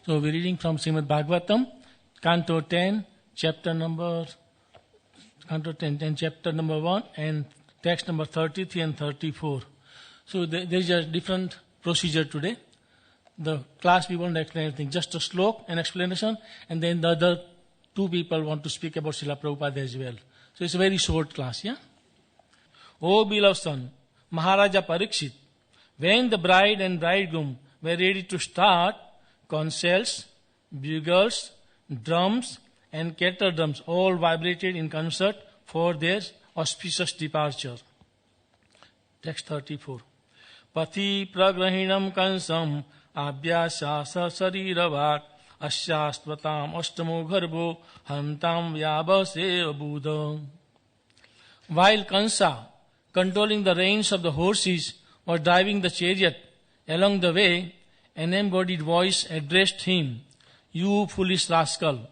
So we're reading from Srimad Bhagavatam, Canto 10, chapter number 1 and text number 33 and 34. So there is a different procedure today. The class we won't explain anything, just a slok, an explanation, and then the other two people want to speak about Srila Prabhupada as well. So it's a very short class, yeah? O beloved son, Maharaja Parikshit, when the bride and bridegroom were ready to start, conch shells, bugles, drums, and kettle drums all vibrated in concert for their auspicious departure. Text 34. Pati pragrahinam kansam abhyasasa sariravaat asyastvatam astamo gharbo hantam vyabase buddha. While Kansa, controlling the reins of the horses, was driving the chariot along the way, an embodied voice addressed him, "You foolish rascal,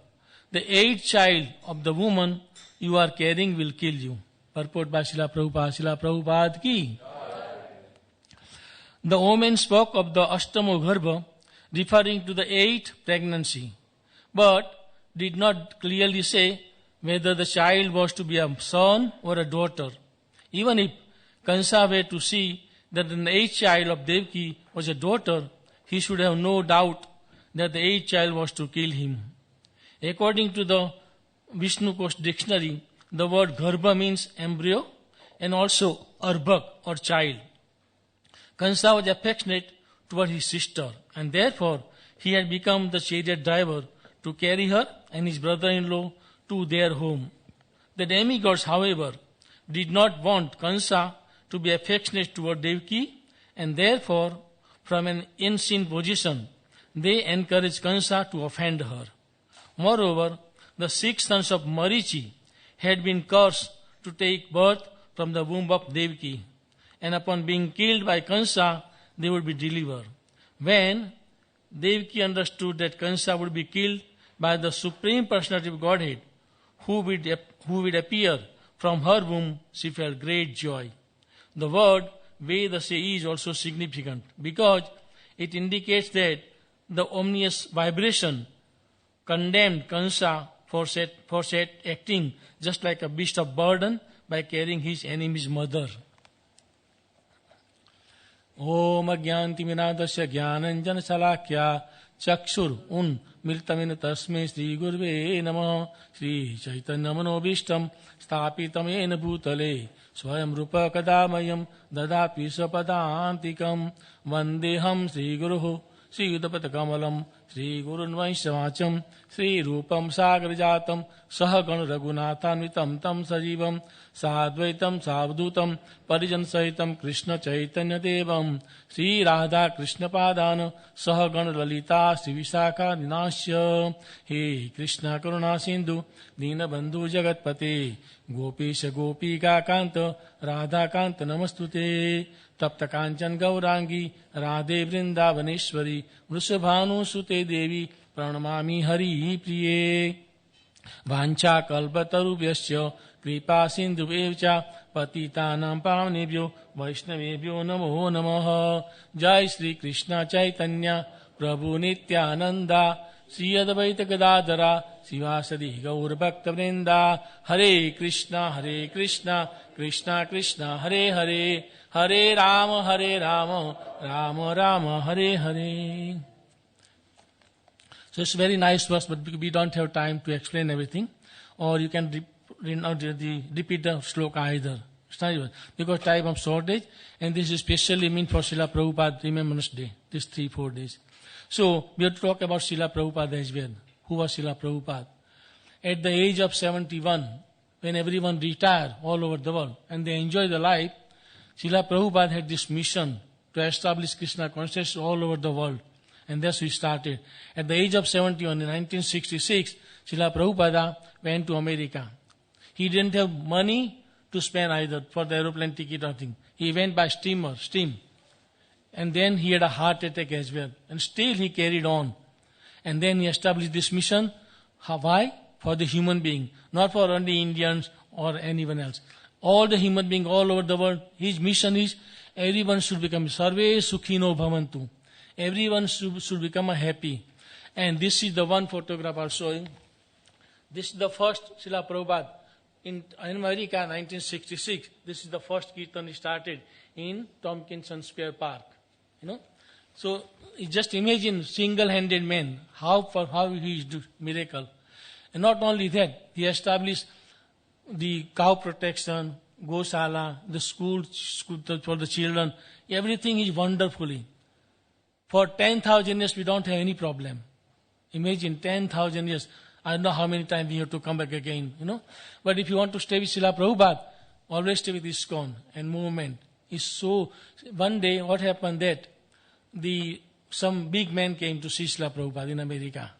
the 8th child of the woman you are carrying will kill you." Purport by Srila Prabhupada. Srila Prabhupada ki. The omen spoke of the Ashtamo Garbha, referring to the 8th pregnancy, but did not clearly say whether the child was to be a son or a daughter. Even if Kansa were to see that the 8th child of Devaki was a daughter, he should have no doubt that the 8th child was to kill him. According to the Vishnu Kosh dictionary, the word Garbha means embryo and also Arbak or child. Kansa was affectionate toward his sister, and therefore he had become the chariot driver to carry her and his brother-in-law to their home. The demigods, however, did not want Kansa to be affectionate toward Devaki, and therefore, from an unseen position, they encouraged Kansa to offend her. Moreover, the 6 sons of Marichi had been cursed to take birth from the womb of Devaki, and upon being killed by Kansa, they would be delivered. When Devaki understood that Kansa would be killed by the Supreme Personality of Godhead, who would appear from her womb, she felt great joy. The word Vedase is also significant because it indicates that the omnious vibration condemned Kansa for acting just like a beast of burden by carrying his enemy's mother. Om Agyanti Vinadasya Jnananjana Salakya Chakshur Miltamina Tasme Sri Gurve Namah Sri Chaitanya Manobishtam Stapitamena Bhutale Swayam Rupa Kadamayam Dadapi Sapadantikam Vandeham Sri Guruhu Sri Udapata Kamalam Sri Gurun Vaishavacham Sri Rupam Sagrajatam Sahagan Raghunathanvitam Tam Sajivam Sadvaitam Savdutam Parijan Sahitam Krishna Chaitanya Devam Sri Radha Krishna Padana Sahagan Lalita Sri Visakha Dinasya He Krishna Karuna Sindhu Dina Bandhu Jagatpate Gopesha Gopika Kanta Radha Kanta Namastute Tapta Kanchan Gaurangi Radhe Vrindavaneshwari Vrishabhanu Sute Devi Pranamami Hari Priye Vancha Kalpatarubhyasya Kripa Sindhuvevcha Patitanam Pavnebhyo Vaishnavebhyo Namo Namaha Jai Sri Krishna Chaitanya Prabhu Nityananda Sri Advaita Gadadhara Sivasadi Gaur Bhakta Vrinda Hare Krishna Krishna Krishna Hare Hare Hare Rama Rama Rama Hare Hare. So it's a very nice verse, but we don't have time to explain everything. Or you can repeat the sloka either. It's not even, because time of shortage, and this is specially meant for Srila Prabhupada Remembrance Day, these 3-4 days. So we have to talk about Srila Prabhupada as well. Who was Srila Prabhupada? At the age of 71, when everyone retired all over the world and they enjoy the life, Srila Prabhupada had this mission to establish Krishna consciousness all over the world. And thus we started. At the age of 71, in 1966, Srila Prabhupada went to America. He didn't have money to spend either for the aeroplane ticket or anything. He went by steam. And then he had a heart attack as well. And still he carried on. And then he established this mission. Why? For the human being. Not for only Indians or anyone else. All the human beings all over the world. His mission is everyone should become Sarve Sukhino Bhavantu. Everyone should become happy. And this is the one photograph I'll show you. This is the first Srila Prabhupada in America, 1966. This is the first kirtan he started in Tompkinson Square Park. So just imagine single-handed man, how he is do miracle. And not only that, he established the cow protection, Gosala, the school for the children. Everything is wonderfully. For 10,000 years, we don't have any problem. Imagine 10,000 years. I don't know how many times we have to come back again, But if you want to stay with Srila Prabhupada, always stay with ISKCON and movement. Is so. One day, what happened that some big man came to see Srila Prabhupada in America,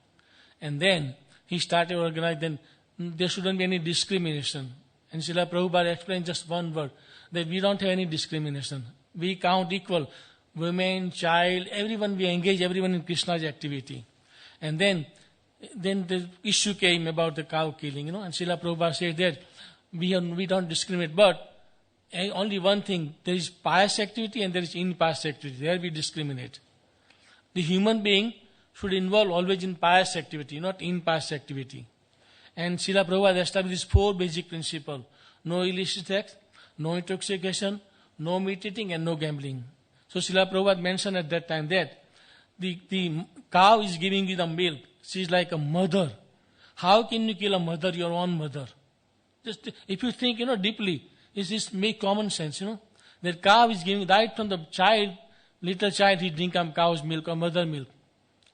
and then he started organizing. Then there shouldn't be any discrimination. And Srila Prabhupada explained just one word, that we don't have any discrimination. We count equal. Women, child, everyone, we engage everyone in Krishna's activity. And then the issue came about the cow killing, and Srila Prabhupada said that we don't discriminate, but only one thing, there is pious activity and there is impious activity. There we discriminate. The human being should involve always in pious activity, not impious activity. And Srila Prabhupada established 4 basic principles. No illicit sex, no intoxication, no meat eating, and no gambling. So Srila Prabhupada mentioned at that time that the cow is giving you the milk. She is like a mother. How can you kill a mother, your own mother? Just if you think, deeply, it make common sense, That cow is giving right from the child, little child, he drink cow's milk or mother milk.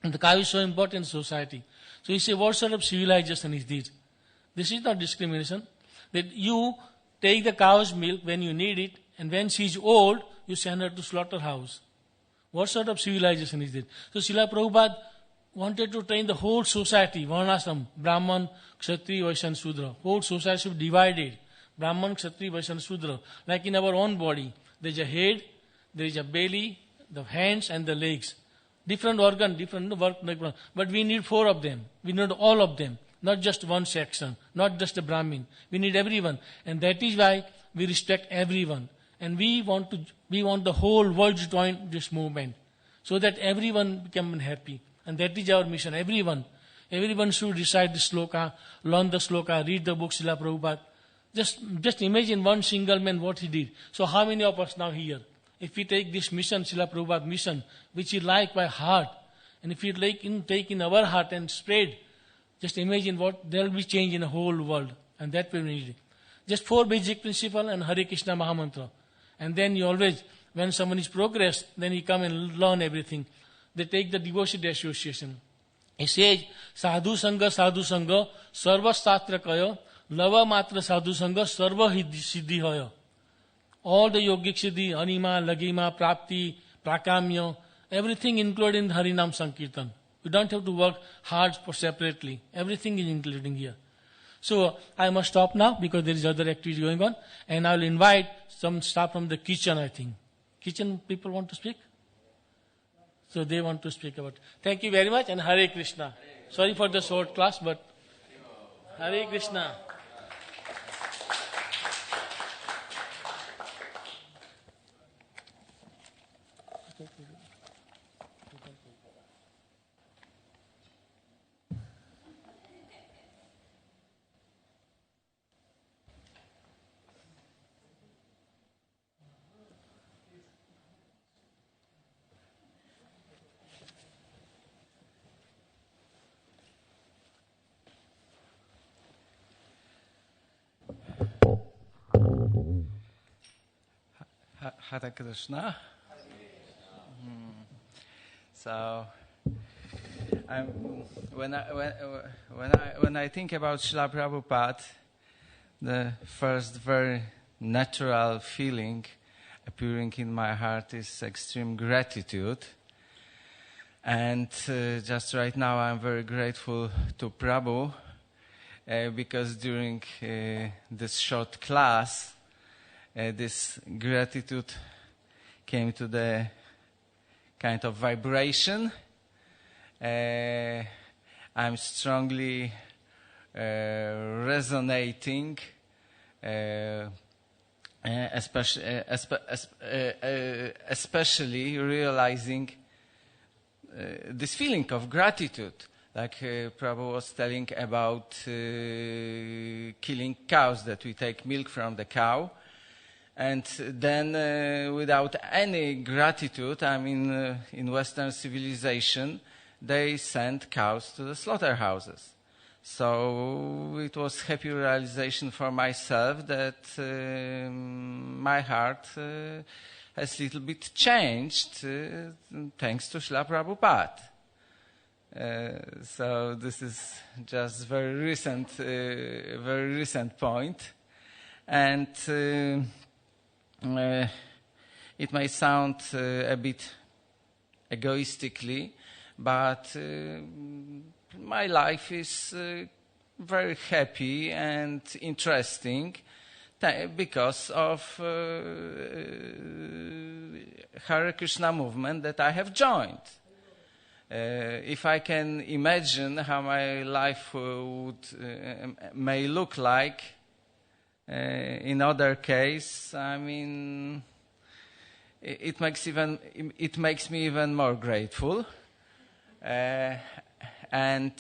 And the cow is so important in society. So he said, what sort of civilization is this? This is not discrimination. That you take the cow's milk when you need it, and when she is old, you send her to slaughterhouse. What sort of civilization is it? So Srila Prabhupada wanted to train the whole society, Varnashram, Brahman, Kshatriya, Vaishya, and Shudra. Whole society should be divided. Brahman, Kshatriya, Vaishya, and Shudra. Like in our own body, there is a head, there is a belly, the hands, and the legs. Different organ, different work, but we need 4 of them. We need all of them, not just one section, not just a Brahmin. We need everyone, and that is why we respect everyone. And we want the whole world to join this movement, so that everyone become happy. And that is our mission. Everyone should recite the sloka, learn the sloka, read the book Srila Prabhupada. Just imagine one single man what he did. So how many of us now here? If we take this mission, Srila Prabhupada mission, which is like by heart, and if we take in our heart and spread, just imagine what there will be change in the whole world. And that will be needed. Just 4 basic principles and Hare Krishna Mahamantra. And then you always, when someone is progressed, then he come and learn everything. They take the devotee association. He says, Sadhu Sangha, Sarva Satra Kaya, Lava Matra Sadhu Sangha, Sarva Siddhi Haya. All the yogic siddhi, anima, lagima, prapti, prakamya, everything included in Harinam Sankirtan. You don't have to work hard for separately. Everything is included here. So I must stop now because there is other activity going on. And I will invite some staff from the kitchen, I think. Kitchen people want to speak? So they want to speak about it. Thank you very much and Hare Krishna. Sorry for the short class, but Hare Krishna. Hare Krishna. So, when I think about Srila Prabhupada, the first very natural feeling appearing in my heart is extreme gratitude. And just right now, I'm very grateful to Prabhu because during this short class, this gratitude came to the kind of vibration. I'm strongly resonating, especially realizing this feeling of gratitude, like Prabhu was telling about killing cows, that we take milk from the cow, and then without any gratitude, I mean, in Western civilization, they send cows to the slaughterhouses. So it was happy realization for myself that my heart has a little bit changed thanks to Srila Prabhupada. So this is just very recent point, and it may sound a bit egoistically, but my life is very happy and interesting because of Hare Krishna movement that I have joined. If I can imagine how my life may look like in other case, I mean, it makes me even more grateful. And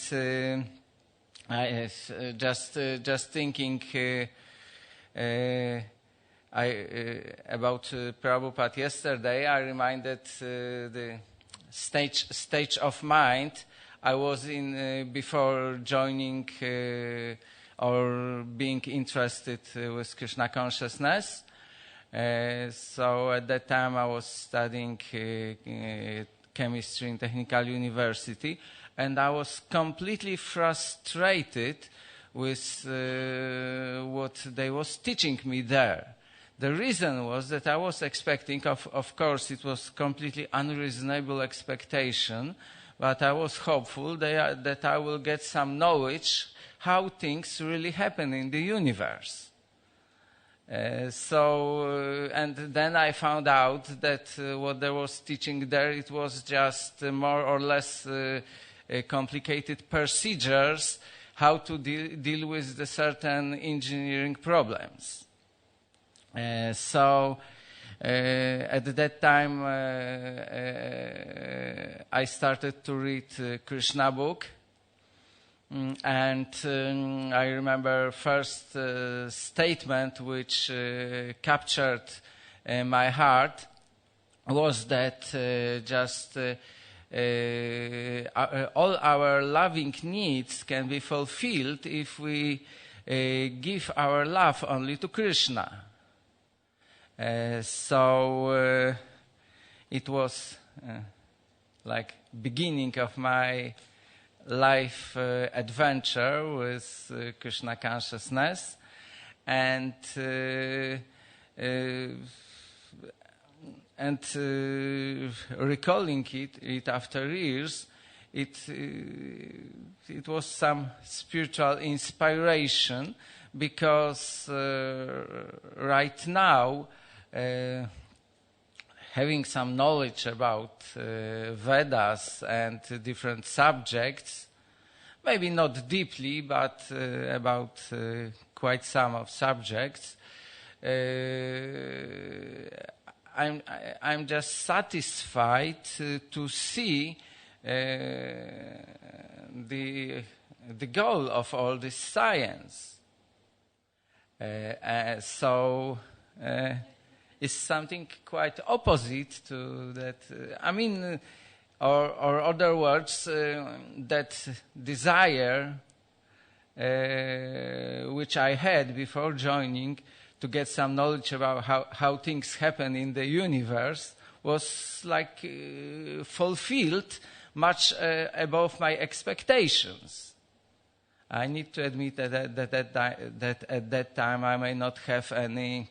I just thinking about Prabhupada yesterday, I reminded the stage of mind I was in before joining or being interested with Krishna consciousness. So at that time I was studying chemistry in Technical University, and I was completely frustrated with what they was teaching me there. The reason was that I was expecting, of course it was completely unreasonable expectation, but I was hopeful that I will get some knowledge how things really happen in the universe. And then I found out that what they was teaching there, it was just more or less complicated procedures how to deal with the certain engineering problems. At that time I started to read Krishna book, and I remember first statement which captured my heart was that all our loving needs can be fulfilled if we give our love only to Krishna. It was like beginning of my life adventure with Krishna consciousness, and recalling it after years, it was some spiritual inspiration, because right now having some knowledge about Vedas and different subjects, maybe not deeply, but about quite some of subjects, I'm just satisfied to see the goal of all this science. It's something quite opposite to that. Or other words, that desire which I had before joining to get some knowledge about how things happen in the universe was like fulfilled much above my expectations. I need to admit that at that time I may not have any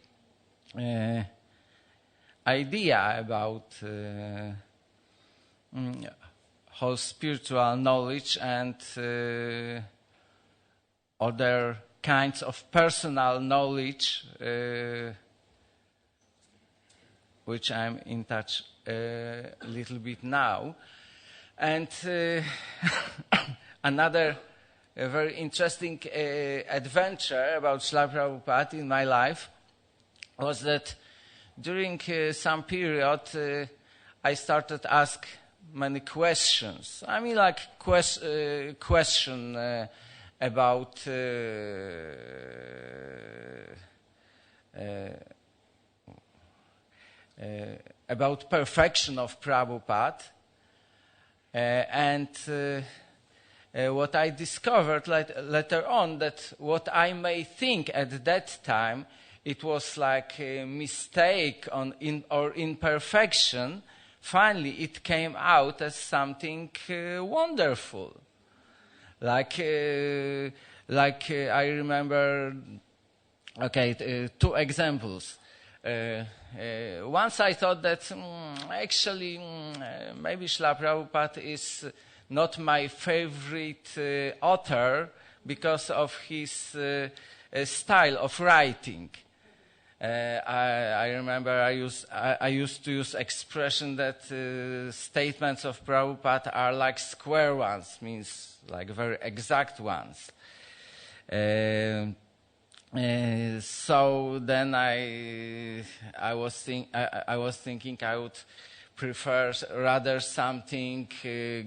idea about whole spiritual knowledge and other kinds of personal knowledge which I'm in touch a little bit now. And another very interesting adventure about Srila Prabhupada in my life was that during some period I started to ask many questions. I mean, like question about perfection of Prabhupada, and what I discovered later on, that what I may think at that time, it was like a mistake or imperfection. Finally, it came out as something wonderful. Like I remember, two examples. Once I thought that actually maybe Srila Prabhupada is not my favorite author because of his style of writing. I remember I used to use expression that statements of Prabhupada are like square ones, means like very exact ones. So then I was thinking I would prefer rather something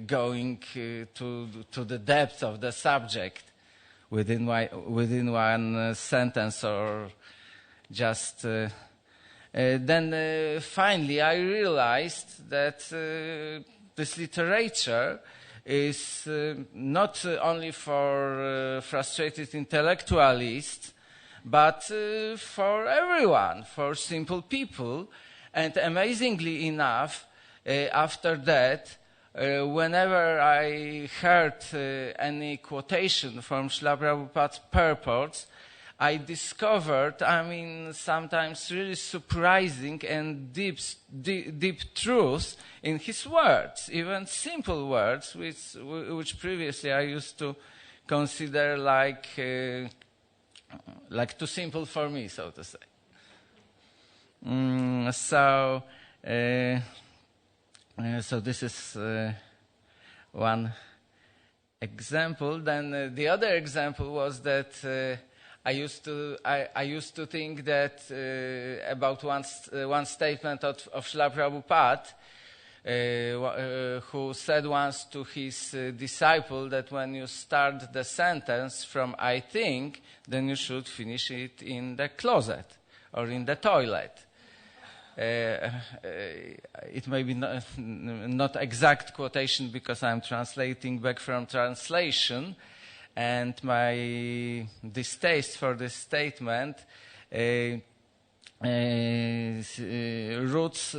going to the depth of the subject within one sentence, or just then finally I realized that this literature is not only for frustrated intellectualists, but for everyone, for simple people. And amazingly enough, after that, whenever I heard any quotation from Srila Prabhupada's purports, I discovered, sometimes really surprising and deep truths in his words, even simple words, which previously I used to consider like too simple for me, so to say. So this is one example. Then the other example was that I used to think that about one statement of Srila Prabhupada, who said once to his disciple that when you start the sentence from "I think," then you should finish it in the closet or in the toilet. It may be not exact quotation because I'm translating back from translation, and my distaste for this statement roots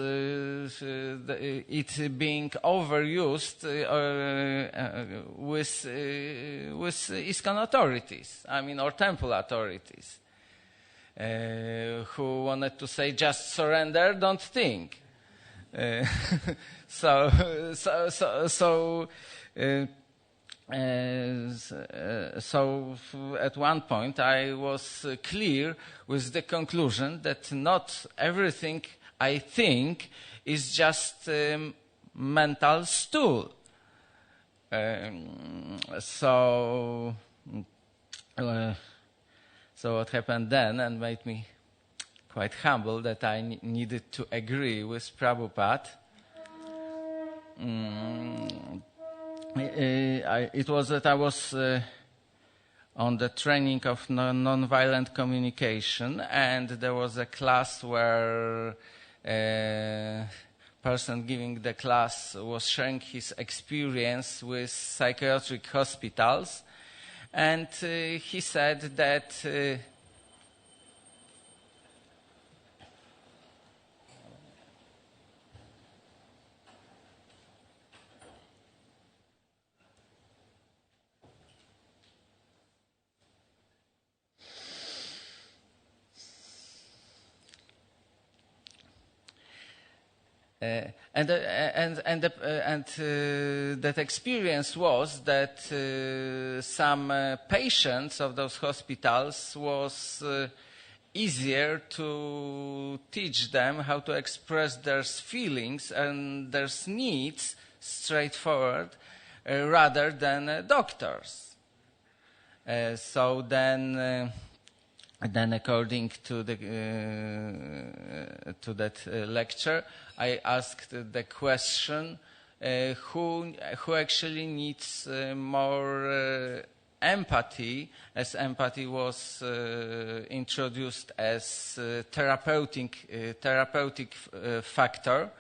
it being overused with ISKCON authorities, or temple authorities, who wanted to say just surrender, don't think. So at one point I was clear with the conclusion that not everything I think is just mental stool. So what happened then, and made me quite humble, that I needed to agree with Prabhupada. It was that I was on the training of non-violent communication, and there was a class where a person giving the class was sharing his experience with psychiatric hospitals, and he said that that experience was that some patients of those hospitals was easier to teach them how to express their feelings and their needs straightforward rather than doctors. So then according to that lecture, I asked the question, who actually needs more empathy, as empathy was introduced as therapeutic factor.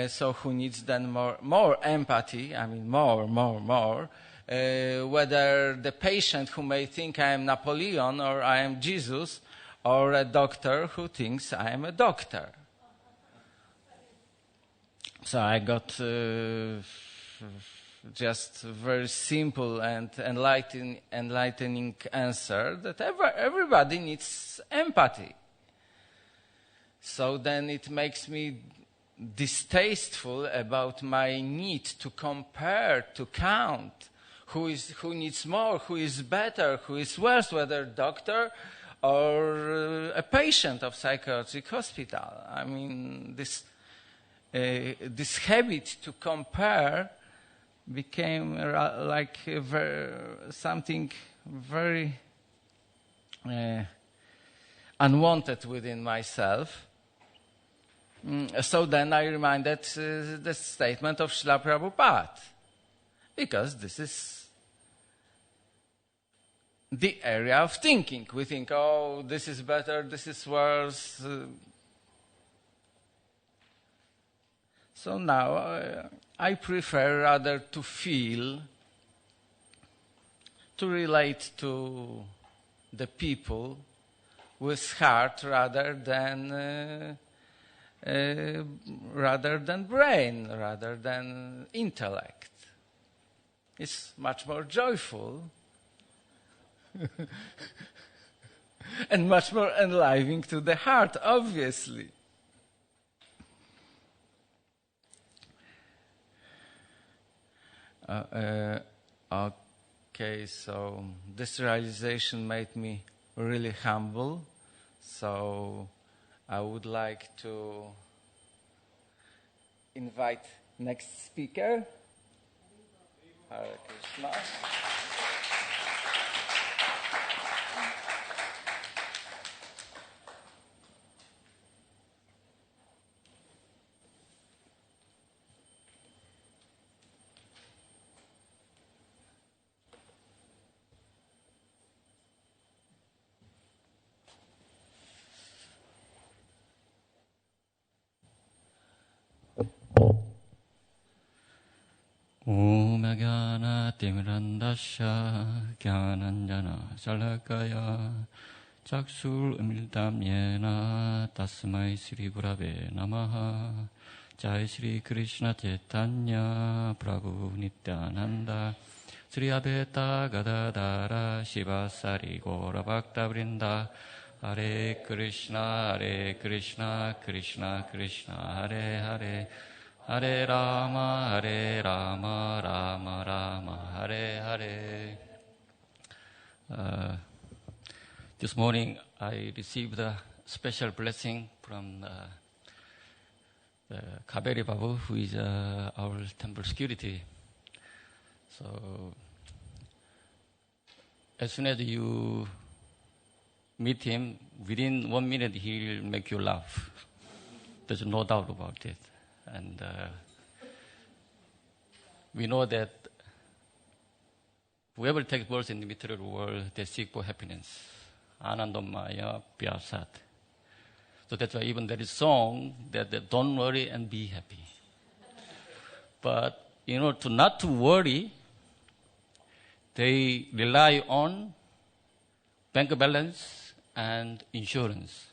So who needs then more empathy? I mean, more. Whether the patient who may think I am Napoleon or I am Jesus, or a doctor who thinks I am a doctor. So I got just a very simple and enlightening answer that everybody needs empathy. So then it makes me distasteful about my need to compare, to count who needs more, who is better, who is worse, whether doctor or a patient of psychiatric hospital. I mean, this habit to compare became like something very unwanted within myself. So then I reminded the statement of Srila Prabhupada, because this is the area of thinking. We think, oh, this is better, this is worse. So now I prefer rather to feel, to relate to the people with heart rather than brain, rather than intellect. It's much more joyful and much more enlivening to the heart, obviously. Okay, so this realization made me really humble. So I would like to invite next speaker. Hare Krishna. Om Jnana Timirandasya Jnananjana Shalakaya Chakshur Umiltam Yena Tasmai Sri Gurave Namaha. Jai Sri Krishna Chaitanya Prabhu Nityananda Sri Advaita Gadadara Shivasari Gaura Bhakta Vrinda. Hare Krishna Krishna Krishna Hare Hare, Hare Rama, Rama Rama, Hare Hare. This morning I received a special blessing from the Kaveri Babu, who is our temple security. So as soon as you meet him, within 1 minute he'll make you laugh. There's no doubt about it. And we know that whoever takes birth in the material world, they seek for happiness. Anandamaya Pyasat. So that's why even there is a song that don't worry and be happy. But, to not to worry, they rely on bank balance and insurance.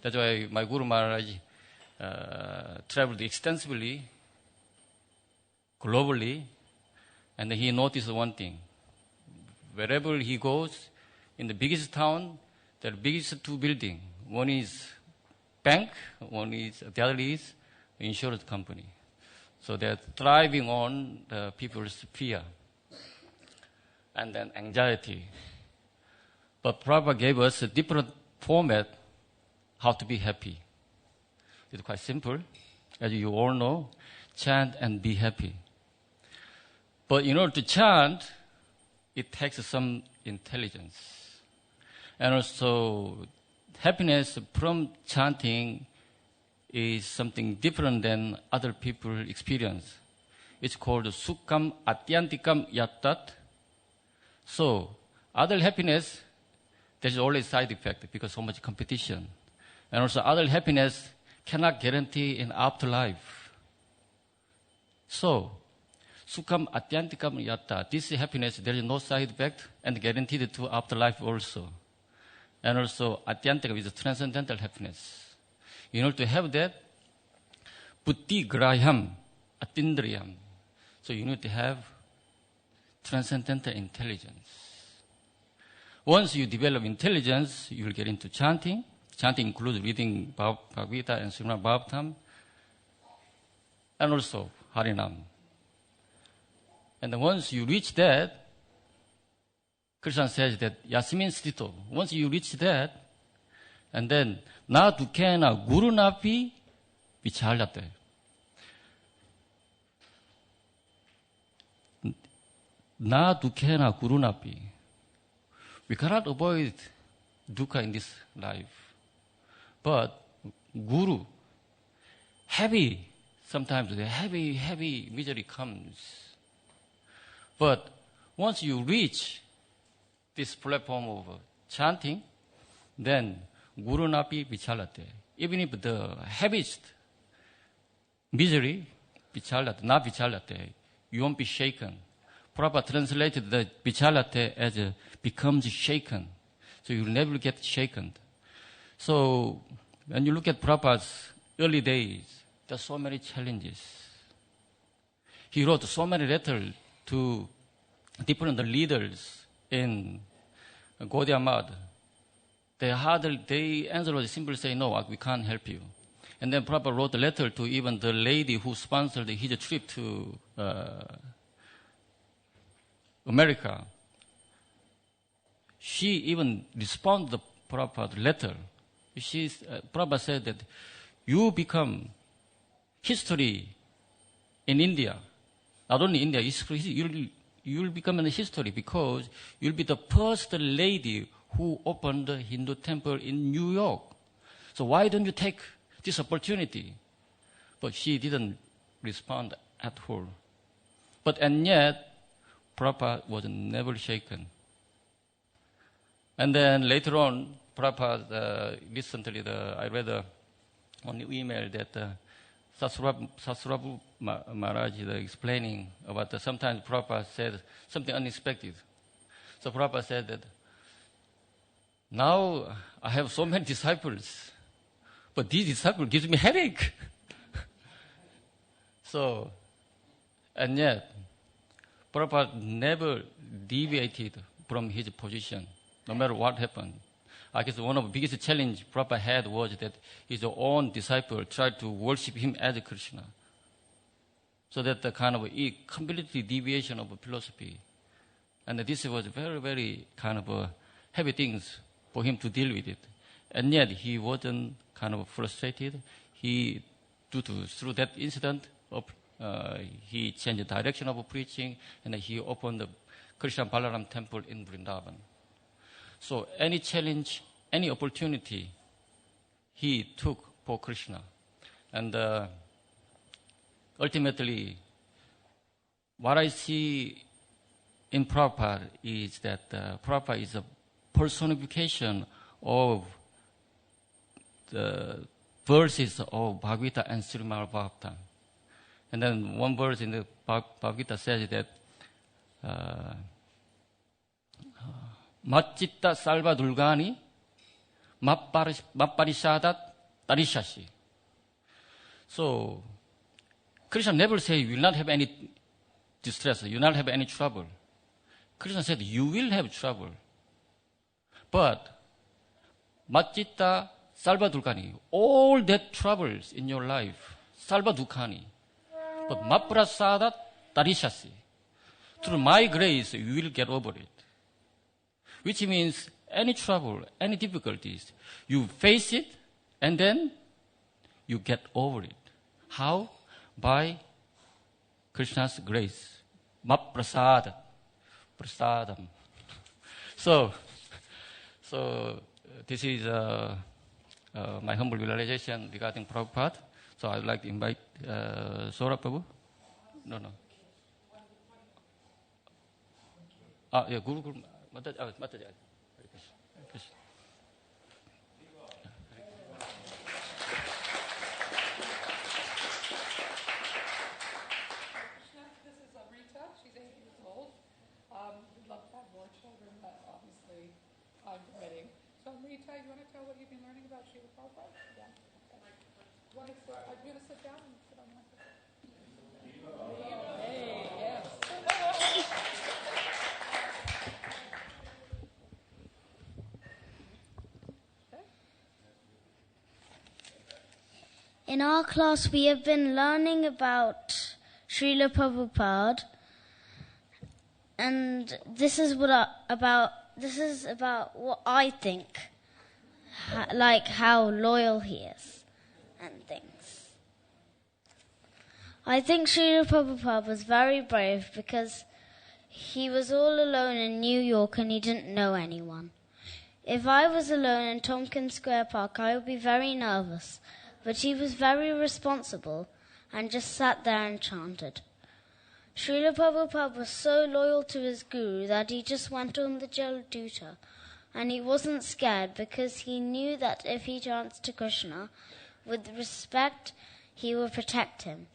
That's why my Guru Maharaj traveled extensively, globally, and he noticed one thing. Wherever he goes, in the biggest town, there are biggest two buildings. One is bank, the other is insurance company. So they're thriving on the people's fear and then anxiety. But Prabhupada gave us a different format how to be happy. It's quite simple. As you all know, chant and be happy. But in order to chant, it takes some intelligence. And also, happiness from chanting is something different than other people experience. It's called Sukham Atyantikam Yattat. So, other happiness, there's always side effect because so much competition. And also other happiness cannot guarantee in afterlife. So, Sukham Atyantikam Yatta, this happiness, there is no side effect and guaranteed to afterlife also. And also Atyantikam is transcendental happiness. In order to have that, Buddhi Graham Atindriyam. So you need to have transcendental intelligence. Once you develop intelligence, you will get into chanting. Chanting includes reading Bhagavad Gita and Srimad Bhagavatam, and also Harinam. And then once you reach that, Krishna says that Yasmin Stito, once you reach that, and then Na Dukena Guru Napi Vichalate. Na Dukena Guru Napi. We cannot avoid dukkha in this life. But Guru, sometimes the heavy misery comes. But once you reach this platform of chanting, then Guru Napi Vichalate. Even if the heaviest misery, not Vichalate, you won't be shaken. Prabhupada translated the Vichalate as becomes shaken. So you'll never get shaken. So when you look at Prabhupada's early days, there are so many challenges. He wrote so many letters to different leaders in Gaudiya Math. They answered was simply say, no, we can't help you. And then Prabhupada wrote a letter to even the lady who sponsored his trip to America. She even responded to the Prabhupada letter. Prabhupada said that you become history in India. Not only India, you'll become a history because you'll be the first lady who opened the Hindu temple in New York. So why don't you take this opportunity? But she didn't respond at all. And yet, Prabhupada was never shaken. And then later on, Prabhupada, recently I read on the email that Sasurabu Maharaj is explaining about sometimes Prabhupada said something unexpected. So Prabhupada said that, now I have so many disciples, but these disciples gives me headache. So, and yet, Prabhupada never deviated from his position, no matter what happened. I guess one of the biggest challenges Prabhupada had was that his own disciple tried to worship him as Krishna. So that the kind of completely deviation of philosophy. And this was very, very kind of heavy things for him to deal with it. And yet he wasn't kind of frustrated. Through that incident, he changed the direction of preaching and he opened the Krishna Balaram temple in Vrindavan. So any challenge, any opportunity, he took for Krishna. And ultimately, what I see in Prabhupada is that Prabhupada is a personification of the verses of Bhagavad Gita and Srimad Bhagavatam. And then one verse in the Bhagavad Gita says that Matchitta salva dulgani mapparisadat tarishashi. So Krishna never said you will not have any distress, you will not have any trouble. Krishna said you will have trouble. But Matchitta salva dulgani, all that troubles in your life, salva dukkani. But maprasadat tarishasi. Through my grace, you will get over it. Which means any trouble, any difficulties, you face it and then you get over it. How? By Krishna's grace. Maprasada. Prasadam. So this is my humble realization regarding Prabhupada. So I would like to invite Saurabh Prabhu. No. 예, Guru Mataji. This is Rita. She's 8 years old. We'd love to have more children, but obviously I'm permitting. So Rita, you want to tell what you've been learning about Srila Prabhupada? Yeah. Okay. You want to sit, are you going to sit down and sit on that? Hey, yes. In our class, we have been learning about Srila Prabhupada, and this is about what I think, like how loyal he is and things. I think Srila Prabhupada was very brave because he was all alone in New York and he didn't know anyone. If I was alone in Tompkins Square Park, I would be very nervous. But he was very responsible and just sat there and chanted. Srila Prabhupada was so loyal to his guru that he just went on the Jaladuta, and he wasn't scared because he knew that if he chants to Krishna with respect, he will protect him.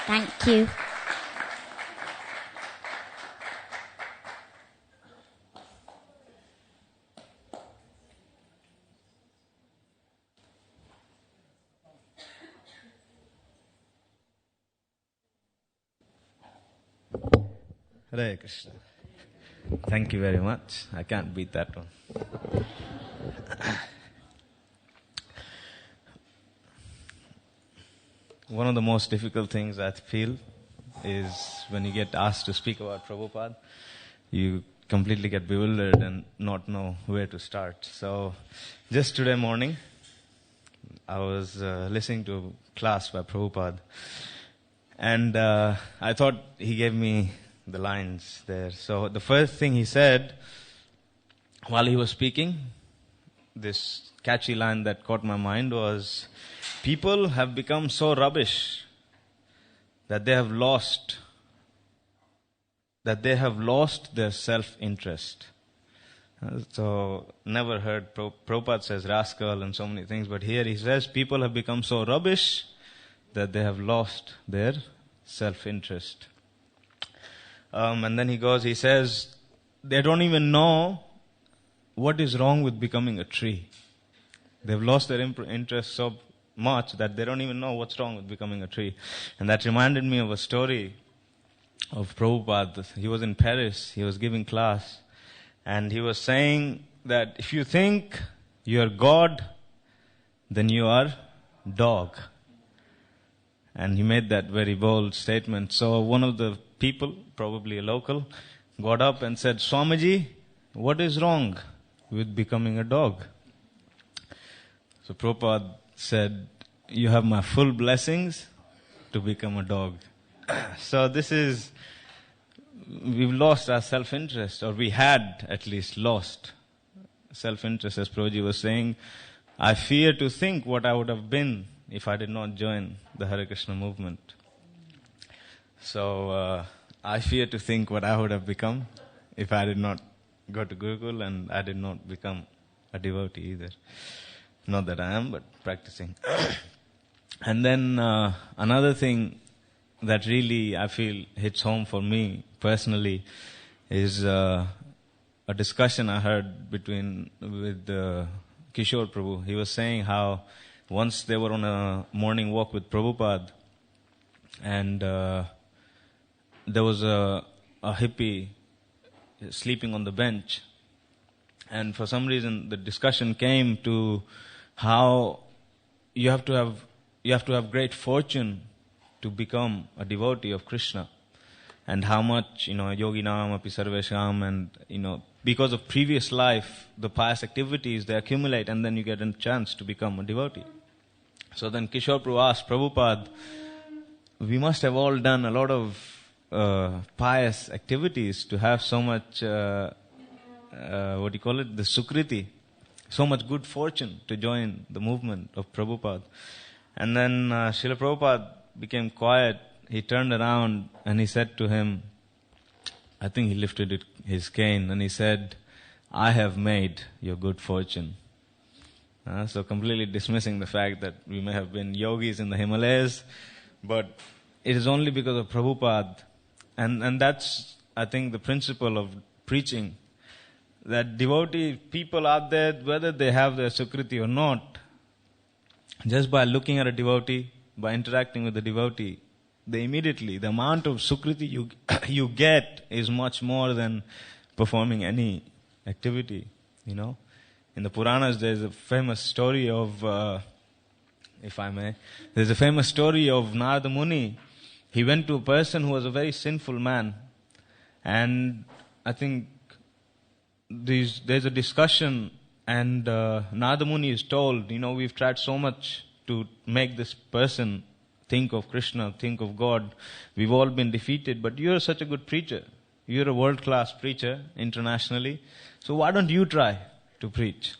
Thank you. Hare Krishna. Thank you very much. I can't beat that one. One of the most difficult things I feel is when you get asked to speak about Prabhupada, you completely get bewildered and not know where to start. So just today morning, I was listening to a class by Prabhupada, and I thought he gave me the lines there. So the first thing he said while he was speaking, this catchy line that caught my mind was, people have become so rubbish that they have lost their self-interest. So never heard Prabhupada says rascal and so many things, but here he says people have become so rubbish that they have lost their self-interest. And then he says, they don't even know what is wrong with becoming a tree. They've lost their interest so much that they don't even know what's wrong with becoming a tree. And that reminded me of a story of Prabhupada. He was in Paris, he was giving class, and he was saying that if you think you're God, then you are dog. And he made that very bold statement. So one of the people, probably a local, got up and said, Swamiji, what is wrong with becoming a dog? So Prabhupada said, you have my full blessings to become a dog. So we've lost our self-interest, or we had at least lost self-interest, as Prabhuji was saying. I fear to think what I would have been if I did not join the Hare Krishna movement. So I fear to think what I would have become if I did not go to Gurukul and I did not become a devotee either. Not that I am, but practicing. And then another thing that really I feel hits home for me personally is a discussion I heard with Kishore Prabhu. He was saying how once they were on a morning walk with Prabhupada, and there was a hippie sleeping on the bench, and for some reason the discussion came to how you have to have great fortune to become a devotee of Krishna, and how much yoginam api sarvesham, and because of previous life, the pious activities they accumulate, and then you get a chance to become a devotee. So then Kishore Prabhu asked Prabhupada, we must have all done a lot of pious activities to have so much, the Sukriti, so much good fortune to join the movement of Prabhupada. And then Srila Prabhupada became quiet, he turned around and he said to him, I think he lifted his cane and he said, I have made your good fortune. So completely dismissing the fact that we may have been yogis in the Himalayas, but it is only because of Prabhupada. And that's, I think, the principle of preaching. That devotee people out there, whether they have their Sukriti or not, just by looking at a devotee, by interacting with the devotee, the amount of Sukriti you get is much more than performing any activity, In the Puranas, there's a famous story of, if I may, there's a famous story of Narada Muni. He went to a person who was a very sinful man. And I think there's a discussion, and Narada Muni is told, we've tried so much to make this person think of Krishna, think of God. We've all been defeated, but you're such a good preacher. You're a world-class preacher internationally. So why don't you try to preach?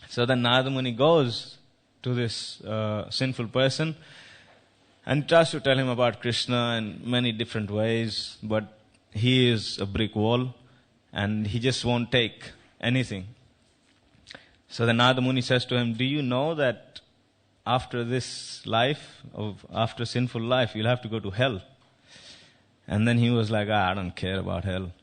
So then Narada Muni goes to this sinful person and tries to tell him about Krishna in many different ways, but he is a brick wall and he just won't take anything. So then Narada Muni says to him, do you know that after this life, after sinful life, you'll have to go to hell? And then he was like, I don't care about hell.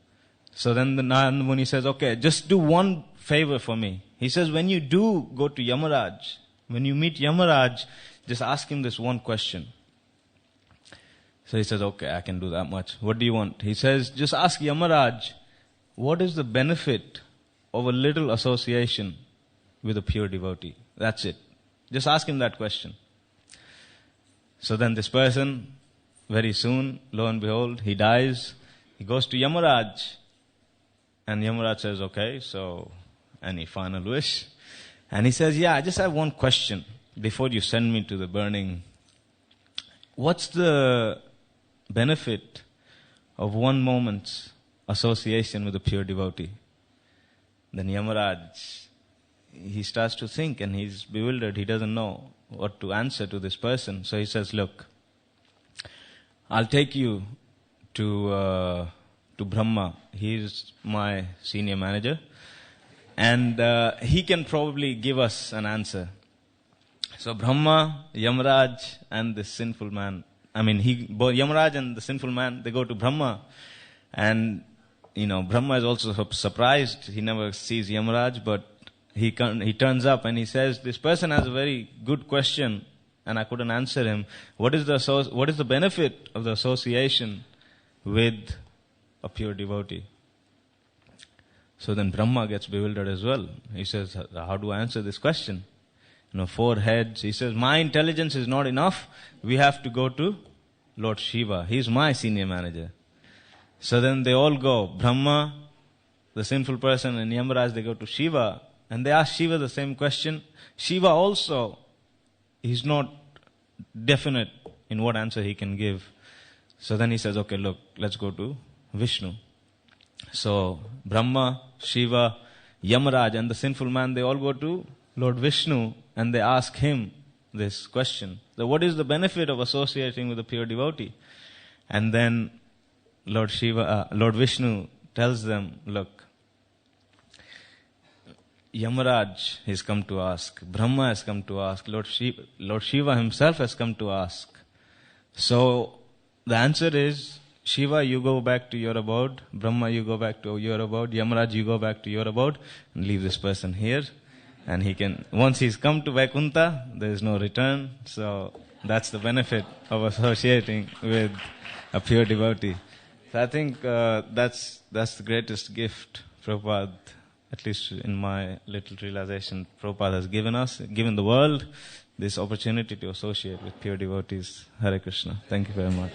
So then the Narada Muni says, okay, just do one favor for me. He says, when you do go to Yamaraj, when you meet Yamaraj, just ask him this one question. So he says, okay, I can do that much. What do you want? He says, just ask Yamaraj, what is the benefit of a little association with a pure devotee? That's it. Just ask him that question. So then this person, very soon, lo and behold, he dies. He goes to Yamaraj. And Yamaraj says, okay, so any final wish? And he says, yeah, I just have one question before you send me to the burning. What's the benefit of one moment's association with a pure devotee? Then Yamaraj, he starts to think and he's bewildered. He doesn't know what to answer to this person. So he says, look, I'll take you to Brahma. He's my senior manager. And he can probably give us an answer. So Brahma, Yamaraj, and this sinful man, Yamaraj and the sinful man, they go to Brahma. And, Brahma is also surprised. He never sees Yamaraj, but he turns up and he says, this person has a very good question and I couldn't answer him. What is the benefit of the association with a pure devotee? So then Brahma gets bewildered as well. He says, how do I answer this question? 4 heads. He says, my intelligence is not enough. We have to go to Lord Shiva. He's my senior manager. So then they all go. Brahma, the sinful person, and Yamaraj, they go to Shiva. And they ask Shiva the same question. Shiva also, he's not definite in what answer he can give. So then he says, okay, look, let's go to Vishnu. So Brahma, Shiva, Yamaraj, and the sinful man, they all go to Lord Vishnu and they ask him this question. So what is the benefit of associating with a pure devotee? And then Lord Vishnu tells them, look, Yamaraj has come to ask, Brahma has come to ask, Lord Shiva himself has come to ask. So the answer is, Shiva, you go back to your abode. Brahma, you go back to your abode. Yamaraj, you go back to your abode and leave this person here. And he can, once he's come to Vaikuntha, there is no return. So that's the benefit of associating with a pure devotee. So I think that's the greatest gift Prabhupada, at least in my little realization, Prabhupada has given the world this opportunity to associate with pure devotees. Hare Krishna. Thank you very much.